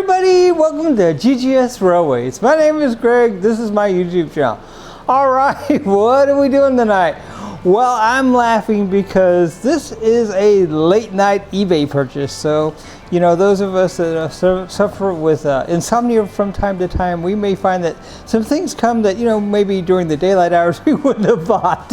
everybody, welcome to GGS Railways. My name is Greg, this is my YouTube channel. Alright, what are we doing tonight? Well, I'm laughing because this is a late night eBay purchase. So, you know, those of us that suffer with insomnia from time to time, we may find that some things come that, you know, maybe during the daylight hours we wouldn't have bought.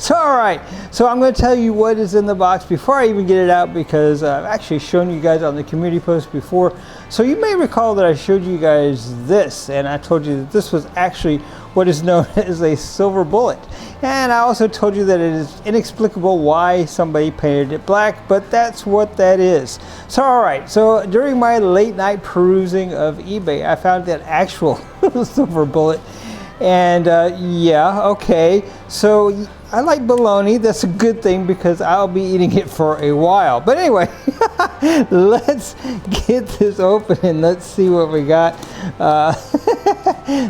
So, alright, so I'm going to tell you what is in the box before I even get it out, because I've actually shown you guys on the community post before. So you may recall that I showed you guys this, and I told you that this was actually what is known as a silver bullet. And I also told you that it is inexplicable why somebody painted it black, but that's what that is. So alright, so during my late night perusing of eBay, I found that actual silver bullet. And yeah, okay, so I like bologna. That's a good thing because I'll be eating it for a while. But anyway, let's get this open and let's see what we got.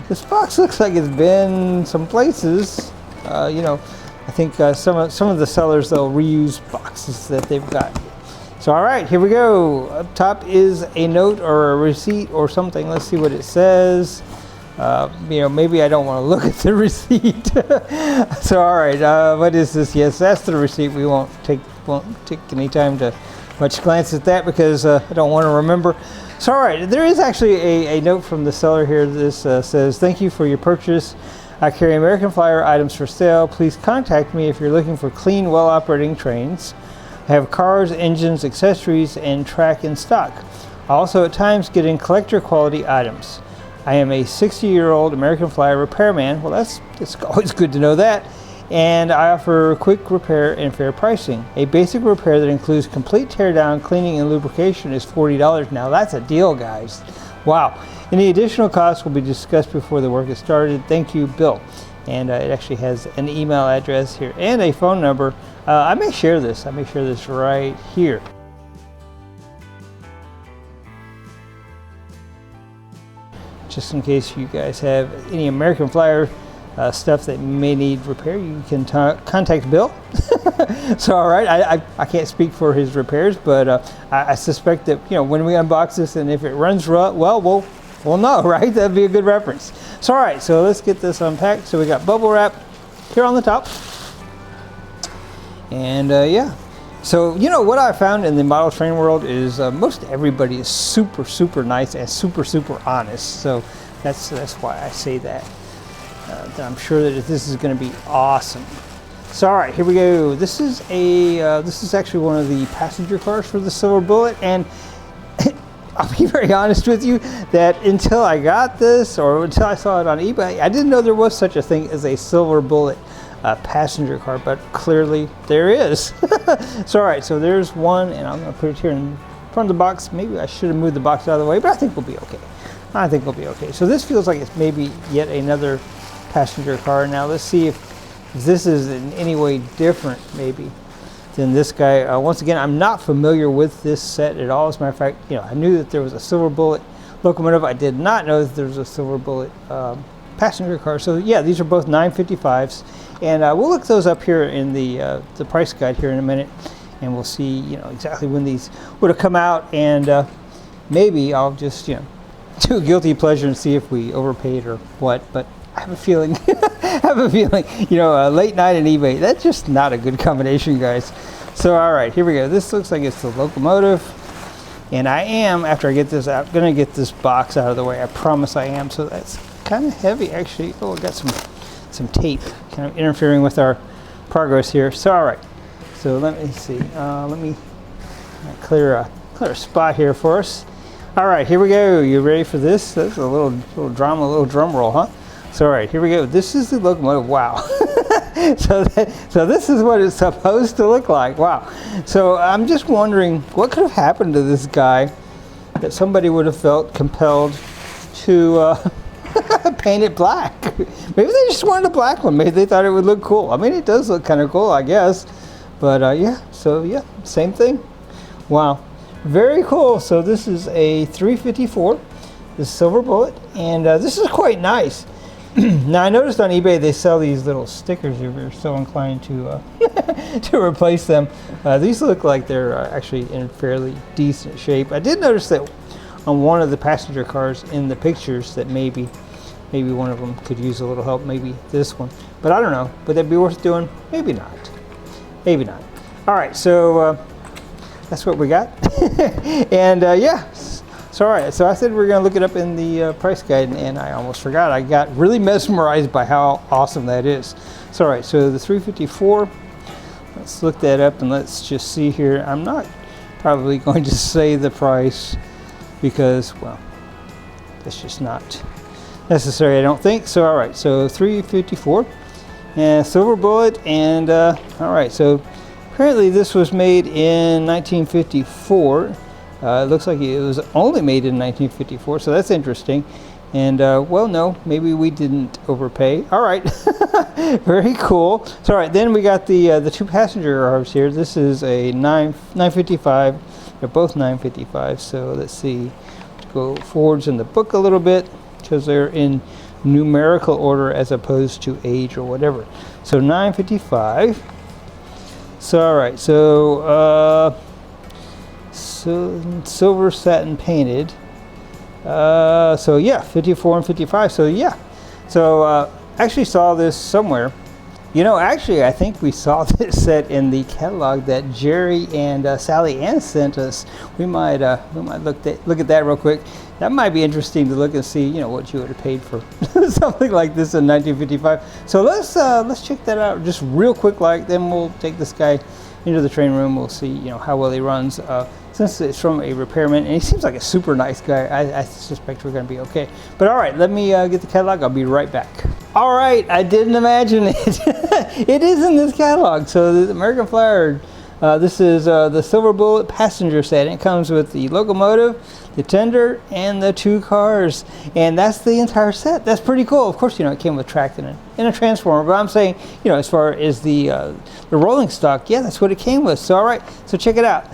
This box looks like it's been some places. You know, I think some of the sellers, they'll reuse boxes that they've got. So all right, here we go. Up top is a note or a receipt or something. Let's see what it says. You know, maybe I don't want to look at the receipt. So all right, what is this? Yes, that's the receipt. We won't take any time to much glance at that because I don't want to remember. So all right, there is actually a note from the seller here. This says, "Thank you for your purchase. I carry American Flyer items for sale. Please contact me if you're looking for clean, well-operating trains. I have cars, engines, accessories, and track in stock. I also at times get in collector quality items. I am a 60-year-old American Flyer repairman." Well, it's always good to know that. "And I offer quick repair and fair pricing. A basic repair that includes complete teardown, cleaning, and lubrication is $40. Now that's a deal, guys. Wow. Any additional costs will be discussed before the work is started. Thank you, Bill." And it actually has an email address here and a phone number. I may share this. Right here. Just in case you guys have any American Flyer stuff that may need repair, you can contact Bill. So all right, I can't speak for his repairs, but I suspect that, you know, when we unbox this and if it runs well, we'll know, right? That'd be a good reference. So all right, so let's get this unpacked. So we got bubble wrap here on the top, and yeah. So, you know, what I found in the model train world is most everybody is super nice and super honest. So that's why I say that. I'm sure that this is going to be awesome. So all right, here we go. This is actually one of the passenger cars for the silver bullet, and I'll be very honest with you that until I got this, or until I saw it on eBay, I didn't know there was such a thing as a silver bullet passenger car, but clearly there is. So all right, so there's one, and I'm going to put it here in front of the box. Maybe I should have moved the box out of the way, but I think we'll be okay. So this feels like it's maybe yet another passenger car. Now let's see if this is in any way different maybe than this guy. Once again, I'm not familiar with this set at all. As a matter of fact, you know, I knew that there was a silver bullet locomotive. I did not know that there was a silver bullet passenger car. So yeah, these are both 955s, and we'll look those up here in the price guide here in a minute, and we'll see, you know, exactly when these would have come out, and maybe I'll just, you know, do a guilty pleasure and see if we overpaid or what. But I have a feeling, you know, late night and eBay, that's just not a good combination, guys. So all right, here we go. This looks like it's the locomotive, and I am, after I get this out, gonna get this box out of the way. I promise I am. So that's kind of heavy, actually. Oh, I got some tape kind of interfering with our progress here. So all right, so let me see. Let me clear a spot here for us. All right, here we go. You ready for this? That's a little drama, a little drum roll, huh? So all right, here we go. This is the locomotive. Wow. So this is what it's supposed to look like. Wow. So I'm just wondering what could have happened to this guy that somebody would have felt compelled to paint it black. Maybe they just wanted a black one. Maybe they thought it would look cool. I mean, it does look kind of cool, I guess. But yeah, so yeah, same thing. Wow. Very cool. So this is a 354, this silver bullet, and this is quite nice. Now I noticed on eBay they sell these little stickers if you're so inclined to to replace them. These look like they're actually in fairly decent shape. I did notice that on one of the passenger cars in the pictures that maybe one of them could use a little help, maybe this one. But I don't know. Would that be worth doing? Maybe not. Maybe not. All right, so that's what we got. And yeah, so all right. So I said we are going to look it up in the price guide, and I almost forgot. I got really mesmerized by how awesome that is. So all right, so the 354. Let's look that up and let's just see here. I'm not probably going to say the price because, well, that's just not necessary, I don't think. So all right, so 354 and silver bullet, and all right, so apparently this was made in 1954. It looks like it was only made in 1954, so that's interesting. And well, no, maybe we didn't overpay. All right, very cool. So all right, then we got the two passenger cars here. This is a 955. They're both 955. So let's see, let's go forwards in the book a little bit because they're in numerical order as opposed to age or whatever. So 955. So all right, so silver satin painted. So yeah, 54 and 55. So yeah, so actually saw this somewhere. You know, actually, I think we saw this set in the catalog that Jerry and Sally Ann sent us. We might look at that real quick. That might be interesting to look and see, you know, what you would have paid for something like this in 1955. So let's check that out just real quick. Like, then we'll take this guy into the train room. We'll see, you know, how well he runs. Since it's from a repairman, and he seems like a super nice guy, I suspect we're going to be okay. But all right, let me get the catalog. I'll be right back. All right, I didn't imagine it. It is in this catalog. So the American Flyer, this is the Silver Bullet passenger set. It comes with the locomotive, the tender, and the two cars. And that's the entire set. That's pretty cool. Of course, you know, it came with track and a transformer. But I'm saying, you know, as far as the rolling stock, yeah, that's what it came with. So all right, so check it out.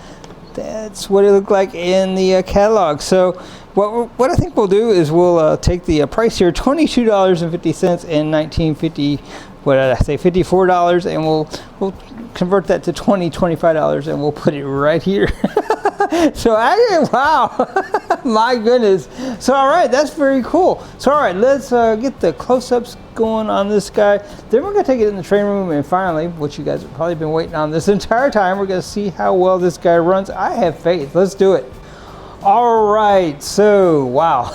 That's what it looked like in the catalog. So what I think we'll do is we'll take the price here, $22.50 in 1950. What did I say? $54, and we'll convert that to $25, and we'll put it right here. So wow, my goodness. So all right, that's very cool. So all right, let's get the close-ups going on this guy. Then we're gonna take it in the train room, and finally, what you guys have probably been waiting on this entire time, we're gonna see how well this guy runs. I have faith. Let's do it. All right, so wow.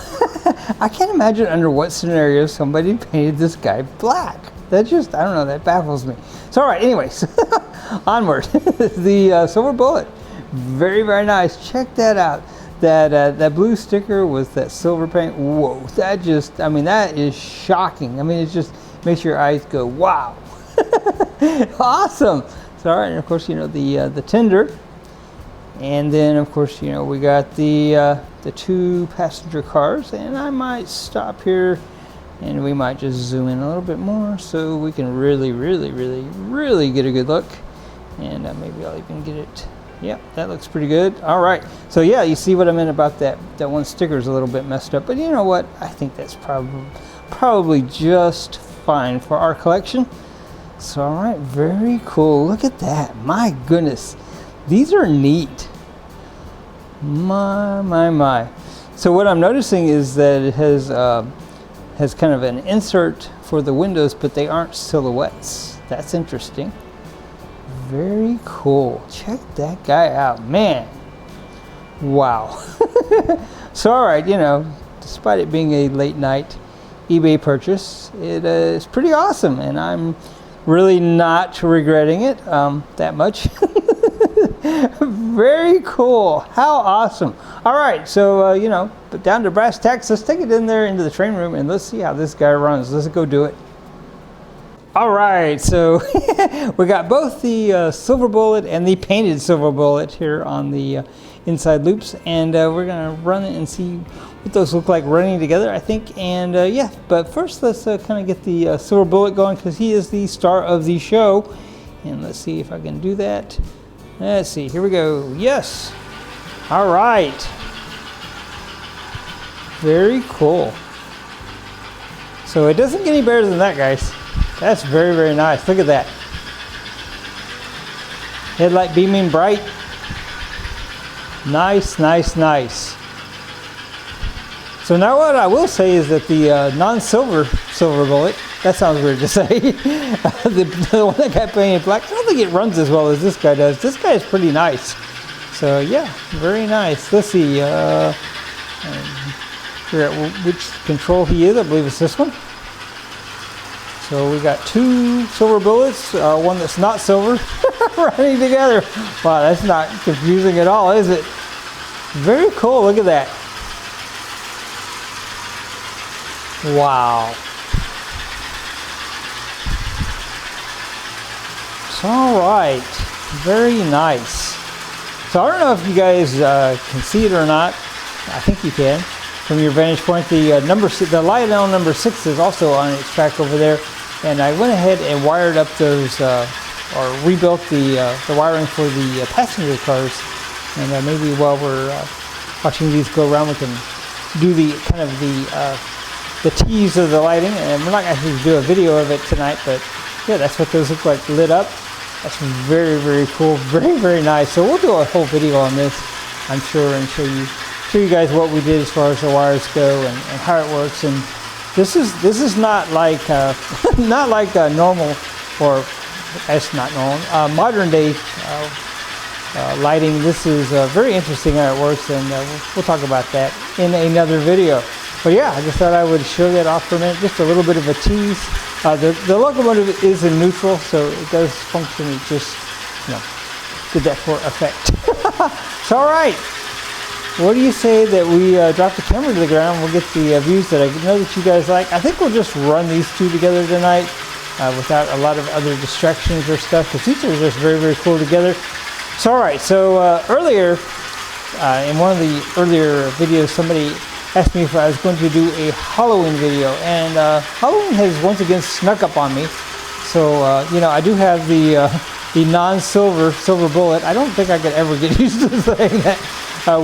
I can't imagine under what scenario somebody painted this guy black. That just, I don't know, that baffles me. So all right, anyways, onward. The Silver Bullet. Very, very nice. Check that out. That blue sticker with that silver paint. Whoa, that just, I mean, that is shocking. I mean, it just makes your eyes go, wow. Awesome. So, all right, and of course, you know, the tender. And then, of course, you know, we got the two passenger cars. And I might stop here and we might just zoom in a little bit more so we can really, really, really, really get a good look. And maybe I'll even get it. Yep, that looks pretty good. All right, so yeah, you see what I meant about that one sticker is a little bit messed up, but you know what? I think that's probably just fine for our collection. So all right, very cool. Look at that. My goodness, these are neat. My. So what I'm noticing is that it has kind of an insert for the windows, but they aren't silhouettes. That's interesting. Very cool. Check that guy out, man. Wow. So all right, you know, despite it being a late night eBay purchase, it is pretty awesome, and I'm really not regretting it that much. Very cool. How awesome. All right, so you know, but down to brass tacks, let's take it in there into the train room and let's see how this guy runs. Let's go do it. All right, so we got both the Silver Bullet and the painted Silver Bullet here on the inside loops, and we're gonna run it and see what those look like running together, I think. And yeah, but first let's kind of get the Silver Bullet going because he is the star of the show. And let's see if I can do that. Let's see, here we go. Yes. All right. Very cool. So it doesn't get any better than that, guys. That's very, very nice. Look at that. Headlight beaming bright. Nice, nice, nice. So now what I will say is that the non-silver silver bullet, that sounds weird to say, the one that got painted black, I don't think it runs as well as this guy does. This guy is pretty nice. So yeah, very nice. Let's see, figure out which control he is. I believe it's this one. So we got 2 silver bullets, one that's not silver, running together. Wow, that's not confusing at all, is it? Very cool, look at that. Wow. All right, very nice. So I don't know if you guys can see it or not. I think you can from your vantage point. The the light on number 6 is also on its track over there, and I went ahead and wired up those or rebuilt the wiring for the passenger cars. And maybe while we're watching these go around, we can do the kind of the tease of the lighting. And we're not going to do a video of it tonight, but yeah, that's what those look like lit up. That's very, very cool, very, very nice. So we'll do a whole video on this, I'm sure, and show you guys what we did as far as the wires go and how it works. And this is not like not like normal, or that's not normal, modern day lighting. This is very interesting how it works, and we'll talk about that in another video. But yeah, I just thought I would show that off for a minute, just a little bit of a tease. The locomotive is in neutral, so it does function. It just, did that for effect. So, all right. What do you say that we drop the camera to the ground? We'll get the views that I know that you guys like. I think we'll just run these two together tonight without a lot of other distractions or stuff, because these are just very, very cool together. So, all right. So earlier, in one of the earlier videos, somebody asked me if I was going to do a Halloween video, and Halloween has once again snuck up on me. So I do have the non-silver bullet. I don't think I could ever get used to saying that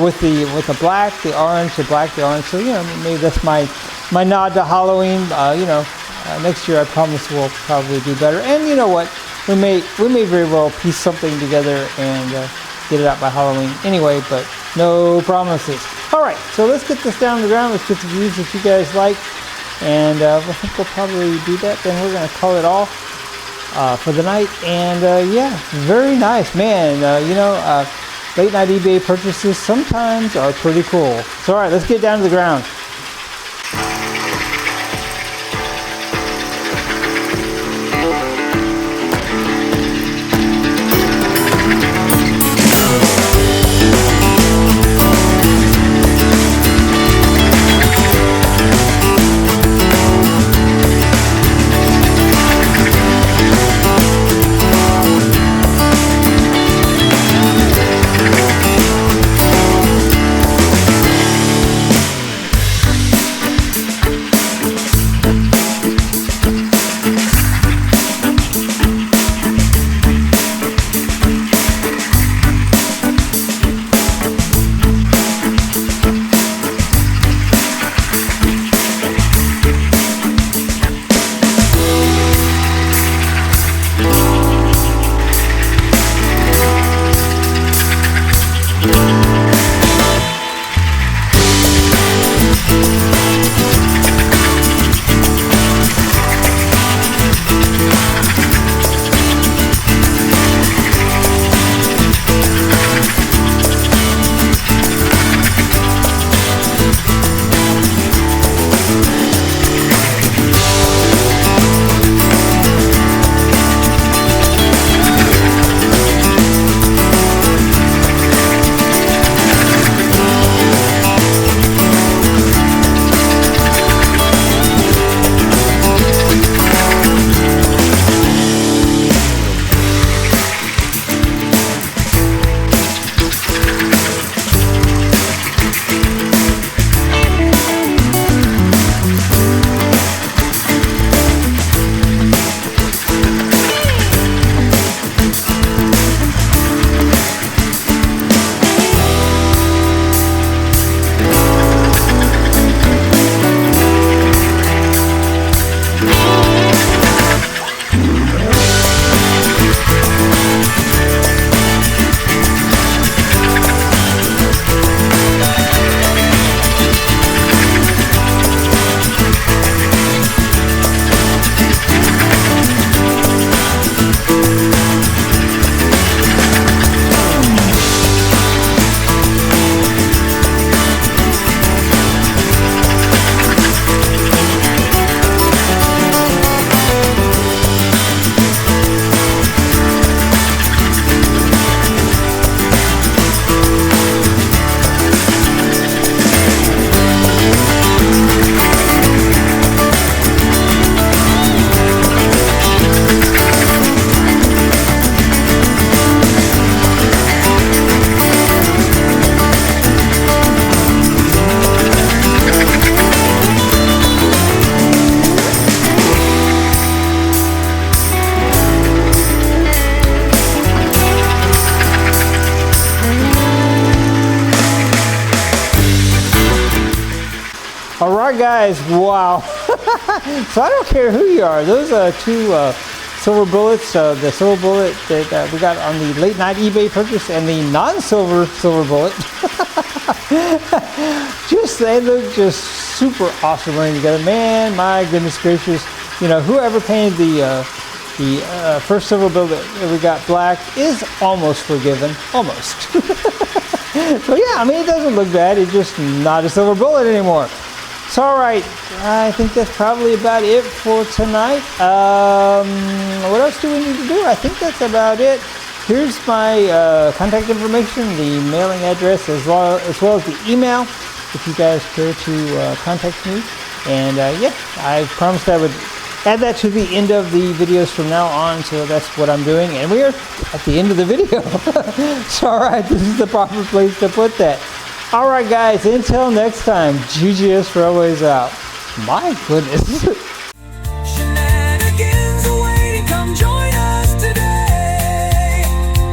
with the black, the orange, the black, the orange. So maybe that's my nod to Halloween. Next year I promise we'll probably do better. And you know what? We may very well piece something together and get it out by Halloween anyway, but no promises. All right, so let's get this down to the ground. Let's get the views that you guys like, and I think we'll probably do that. Then we're going to call it off for the night. And yeah, very nice, man. Late night eBay purchases sometimes are pretty cool. So all right, let's get down to the ground. guys, wow. So I don't care who you are. Those are two silver bullets. The silver bullet that we got on the late night eBay purchase and the non-silver silver bullet. They look just super awesome running together. Man, my goodness gracious. You know, whoever painted the first silver bullet that we got black is almost forgiven. Almost. So yeah, I mean, it doesn't look bad. It's just not a silver bullet anymore. So all right, I think that's probably about it for tonight. What else do we need to do? I think that's about it. Here's my contact information, the mailing address, as well as the email, if you guys care to contact me. And yeah, I promised I would add that to the end of the videos from now on, so that's what I'm doing. And we're at the end of the video. So all right, this is the proper place to put that. All right, guys, until next time, GGS Railways out. My goodness. Shenanigans awaiting, come join us today.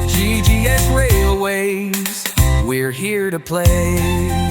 GGS Railways, we're here to play.